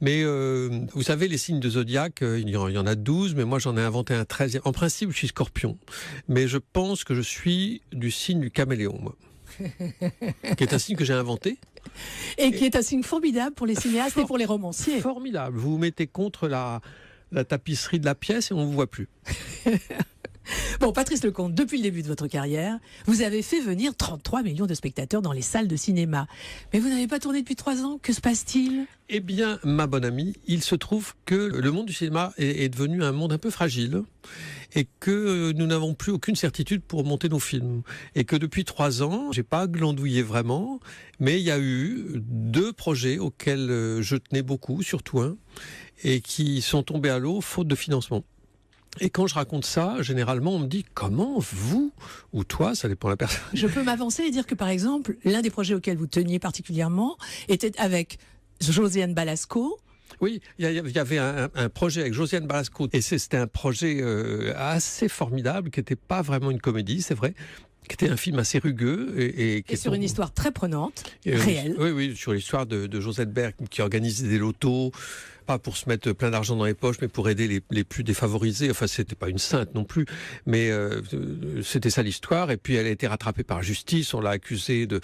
Mais vous savez, les signes de zodiaque, il y en a 12, mais moi j'en ai inventé un 13e. En principe, je suis Scorpion, mais je pense que je suis du signe du caméléon, moi. Qui est un signe que j'ai inventé. Et qui est un signe formidable pour les cinéastes et pour les romanciers. Formidable. Vous vous mettez contre la tapisserie de la pièce et on ne vous voit plus. Bon, Patrice Lecomte, depuis le début de votre carrière, vous avez fait venir 33 millions de spectateurs dans les salles de cinéma. Mais vous n'avez pas tourné depuis 3 ans. Que se passe-t-il ? Eh bien, ma bonne amie, il se trouve que le monde du cinéma est devenu un monde un peu fragile et que nous n'avons plus aucune certitude pour monter nos films. Et que depuis 3 ans, j'ai pas glandouillé vraiment, mais il y a eu 2 projets auxquels je tenais beaucoup, surtout un, et qui sont tombés à l'eau faute de financement. Et quand je raconte ça, généralement, on me dit « Comment vous, ou toi, ça dépend de la personne ». Je peux m'avancer et dire que, par exemple, l'un des projets auxquels vous teniez particulièrement était avec Josiane Balasco. Oui, il y avait un projet avec Josiane Balasco, et c'était un projet assez formidable, qui n'était pas vraiment une comédie, c'est vrai, qui était un film assez rugueux. Et sur une histoire très prenante, réelle. Oui, sur l'histoire de Josette Berg, qui organise des lotos, pas pour se mettre plein d'argent dans les poches, mais pour aider les plus défavorisés. Enfin, c'était pas une sainte non plus, mais c'était ça l'histoire. Et puis, elle a été rattrapée par justice. On l'a accusée de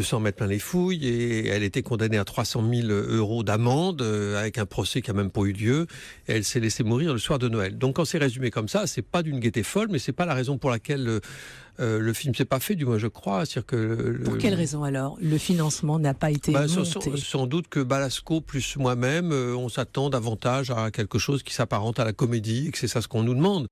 s'en mettre plein les fouilles, et elle était condamnée à 300 000 € d'amende, avec un procès qui a même pas eu lieu. Et elle s'est laissée mourir le soir de Noël. Donc, quand c'est résumé comme ça, c'est pas d'une gaieté folle, mais c'est pas la raison pour laquelle le film s'est pas fait, du moins je crois. C'est-à-dire que pour quelle raison alors le financement n'a pas été monté ? Sans doute que Balasco plus moi-même, on s'attend davantage à quelque chose qui s'apparente à la comédie, et que c'est ça ce qu'on nous demande.